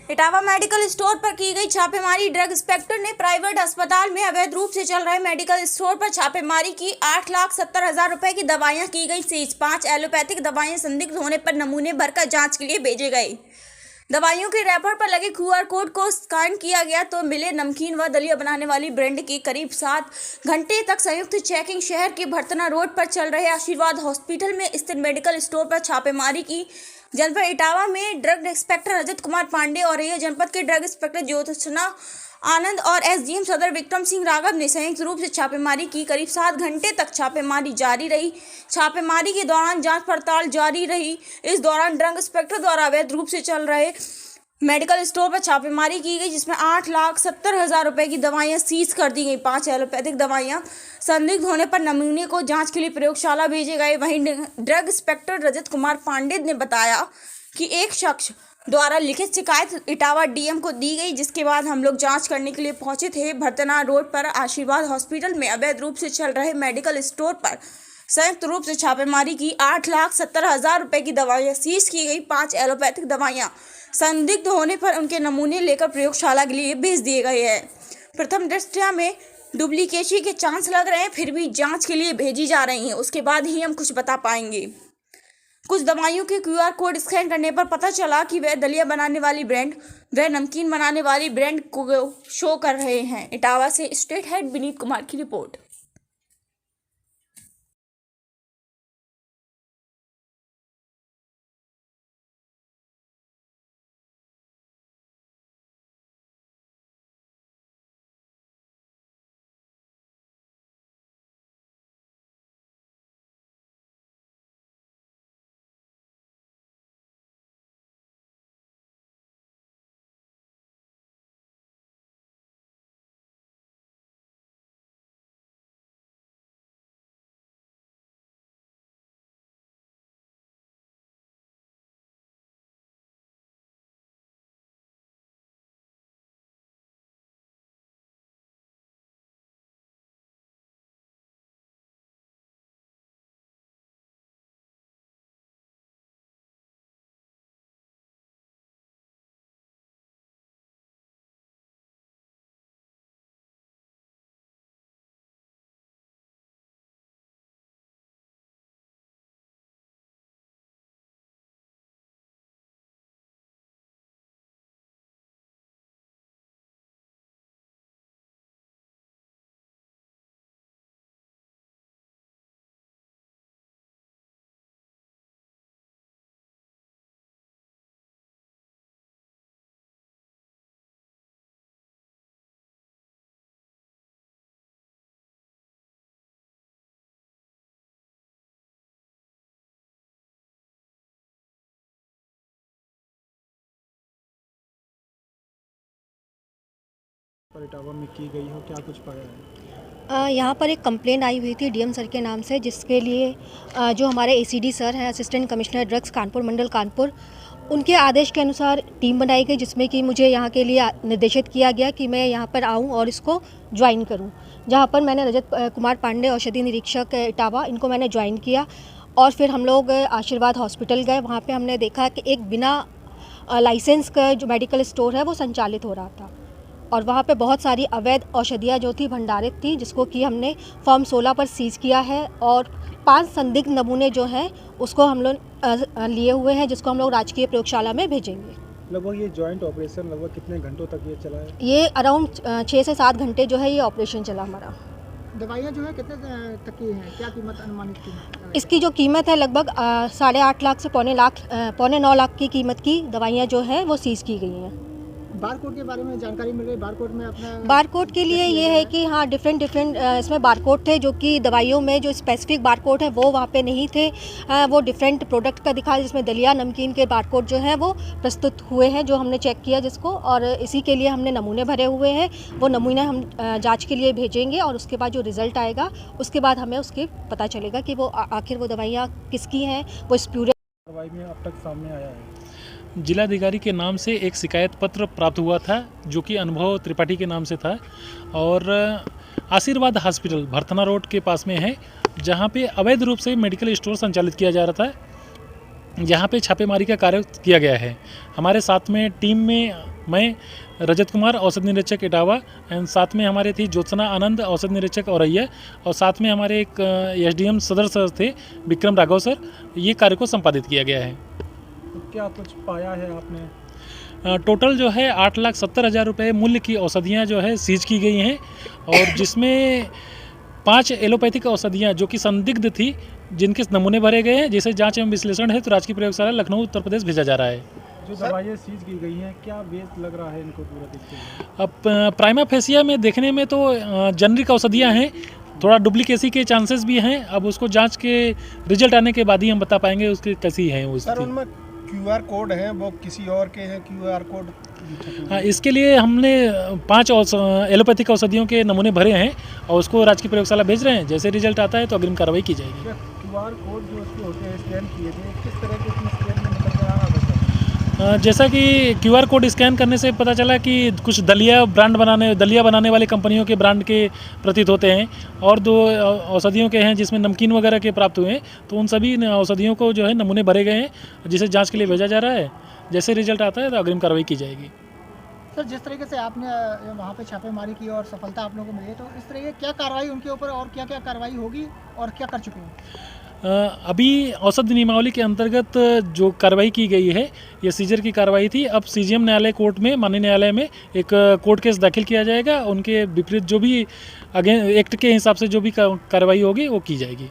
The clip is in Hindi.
इटावा मेडिकल स्टोर पर की गई छापेमारी। ड्रग इंस्पेक्टर ने प्राइवेट अस्पताल में अवैध रूप से चल रहे मेडिकल स्टोर पर छापेमारी की। 8,70,000 रुपए की दवाइयां की गई सीज। 5 एलोपैथिक दवाइयां संदिग्ध होने पर नमूने भरकर जांच के लिए भेजे गए। दवाइयों के रैपर पर लगे QR कोड को स्कैन किया गया तो मिले नमकीन व दलिया बनाने वाली ब्रांड की। करीब 7 घंटे तक संयुक्त चेकिंग शहर के भरतना रोड पर चल रहे आशीर्वाद हॉस्पिटल में स्थित मेडिकल स्टोर पर छापेमारी की। जनपद इटावा में ड्रग इंस्पेक्टर रजत कुमार पांडे और ये जनपद के ड्रग इंस्पेक्टर ज्योत्सना आनंद और SDM सदर विक्रम सिंह राघव ने संयुक्त रूप से छापेमारी की। करीब 7 घंटे तक छापेमारी जारी रही। छापेमारी के दौरान जांच पड़ताल जारी रही। इस दौरान ड्रग इंस्पेक्टर द्वारा अवैध रूप से चल रहे मेडिकल स्टोर पर छापेमारी की गई, जिसमें 8,70,000 रुपए की दवाइयां सीज कर दी गई। 5 एलोपैथिक दवाइयां संदिग्ध होने पर नमूने को जांच के लिए प्रयोगशाला भेजे गए। वहीं ड्रग इंस्पेक्टर रजत कुमार पांडे ने बताया कि एक शख्स द्वारा लिखित शिकायत इटावा DM को दी गई, जिसके बाद हम लोग जांच करने के लिए पहुंचे थे। भरतना रोड पर आशीर्वाद हॉस्पिटल में अवैध रूप से चल रहे मेडिकल स्टोर पर संयुक्त रूप से छापेमारी की। 8,70,000 रुपए की दवाइयां सीज की गई। 5 एलोपैथिक दवाइयां संदिग्ध होने पर उनके नमूने लेकर प्रयोगशाला के लिए भेज दिए गए हैं। प्रथम दृष्टया में डुप्लीकेसी के चांस लग रहे हैं, फिर भी जांच के लिए भेजी जा रही हैं। उसके बाद ही हम कुछ बता पाएंगे। कुछ दवाइयों के QR कोड स्कैन करने पर पता चला कि वह दलिया बनाने वाली ब्रांड व नमकीन बनाने वाली ब्रांड को शो कर रहे हैं। इटावा से स्टेट हेड विनीत कुमार की रिपोर्ट। इटावा में की गई हो, क्या कुछ पाया है? यहाँ पर एक कंप्लेंट आई हुई थी DM सर के नाम से, जिसके लिए जो हमारे ACD सर हैं, असिस्टेंट कमिश्नर ड्रग्स कानपुर मंडल कानपुर, उनके आदेश के अनुसार टीम बनाई गई, जिसमें कि मुझे यहाँ के लिए निर्देशित किया गया कि मैं यहाँ पर आऊँ और इसको ज्वाइन करूँ। जहाँ पर मैंने रजत कुमार पांडे औषधि निरीक्षक इटावा, इनको मैंने ज्वाइन किया और फिर हम लोग आशीर्वाद हॉस्पिटल गए। वहाँ पर हमने देखा कि एक बिना लाइसेंस का जो मेडिकल स्टोर है वो संचालित हो रहा था और वहाँ पे बहुत सारी अवैध औषधियाँ जो थी भंडारित थी, जिसको कि हमने फॉर्म 16 पर सीज किया है और 5 संदिग्ध नमूने जो हैं उसको हम लोग लिए हुए हैं, जिसको हम लोग राजकीय प्रयोगशाला में भेजेंगे। लगभग ये जॉइंट ऑपरेशन लगभग कितने घंटों तक ये चला है? ये अराउंड 6 से 7 घंटे जो है ये ऑपरेशन चला हमारा। दवाइयाँ जो है कितने तक की हैं, क्या कीमत अनुमानित की? इसकी जो कीमत है लगभग 8.5 लाख से पौने 9 लाख की कीमत की दवाइयाँ जो है वो सीज की गई हैं। बारकोड के बारे में जानकारी मिल रही है? बारकोड में अपना बारकोड के लिए ये है कि हाँ, डिफरेंट इसमें बारकोड थे, जो कि दवाइयों में जो स्पेसिफिक बारकोड है वो वहाँ पे नहीं थे। वो डिफरेंट प्रोडक्ट का दिखा, जिसमें दलिया नमकीन के बारकोड जो है वो प्रस्तुत हुए हैं, जो हमने चेक किया जिसको, और इसी के लिए हमने नमूने भरे हुए हैं। वो नमूने हम जाँच के लिए भेजेंगे और उसके बाद जो रिज़ल्ट आएगा उसके बाद हमें उसके पता चलेगा कि वो आखिर वो दवाइयाँ किसकी हैं। वो इस पूरे कार्रवाई में अब तक सामने आया है। जिलाधिकारी के नाम से एक शिकायत पत्र प्राप्त हुआ था, जो कि अनुभव त्रिपाठी के नाम से था और आशीर्वाद हॉस्पिटल भरतना रोड के पास में है, जहां पे अवैध रूप से मेडिकल स्टोर संचालित किया जा रहा था। यहाँ पे छापेमारी का कार्य किया गया है। हमारे साथ में टीम में मैं रजत कुमार औषध निरीक्षक इटावा एंड साथ में हमारे थी ज्योत्सना आनंद औषध निरीक्षक औरैया और साथ में हमारे एक एसडीएम सदर सर थे विक्रम राघव सर। ये कार्य को संपादित किया गया है। तो क्या कुछ पाया है आपने? टोटल जो है 8,70,000 रुपये मूल्य की औषधियाँ जो है सीज की गई हैं और जिसमें 5 एलोपैथिक औषधियाँ जो कि संदिग्ध थी जिनके नमूने भरे गए हैं, जिसे जांच एवं विश्लेषण है तो राजकीय प्रयोगशाला लखनऊ उत्तर प्रदेश भेजा जा रहा है। जो दवाइयाँ सीज की गई हैं क्या बेस लग रहा है इनको पूरा देखते हुए? अब प्राइमा फेसिया में देखने में तो जेनरिक औषधियाँ हैं, थोड़ा डुप्लीकेसी के चांसेस भी हैं। अब उसको जांच के रिजल्ट आने के बाद ही हम बता पाएंगे उसकी कैसी है वो सर स्थिति। उनमें QR कोड हैं, वो किसी और के हैं QR कोड? हाँ, इसके लिए हमने 5 एलोपैथिक औषधियों के नमूने भरे हैं और उसको राजकीय प्रयोगशाला भेज रहे हैं। जैसे रिजल्ट आता है तो अग्रिम कार्रवाई की जाएगी। क्या QR कोड जो उसके होते हैं स्कैन किए थे किस तरह के उसमें स्कैन में निकल के आ रहा था? जैसा कि QR कोड स्कैन करने से पता चला कि कुछ दलिया बनाने वाली कंपनियों के ब्रांड के प्रतीत होते हैं और 2 औषधियों के हैं जिसमें नमकीन वगैरह के प्राप्त हुए हैं। तो उन सभी औषधियों को जो है नमूने भरे गए हैं जिसे जांच के लिए भेजा जा रहा है। जैसे रिजल्ट आता है तो अग्रिम कार्रवाई की जाएगी। सर जिस तरीके से आपने वहाँ पे छापेमारी की और सफलता आप लोगों को मिली, तो इस तरह की क्या कार्रवाई उनके ऊपर और क्या क्या कार्रवाई होगी और क्या कर चुके हैं? अभी औषध नियमावली के अंतर्गत जो कार्रवाई की गई है ये सीजर की कार्रवाई थी। अब CGM न्यायालय कोर्ट में माननीय न्यायालय में एक कोर्ट केस दाखिल किया जाएगा। उनके विपरीत जो भी एक्ट के हिसाब से जो भी कार्रवाई होगी वो की जाएगी।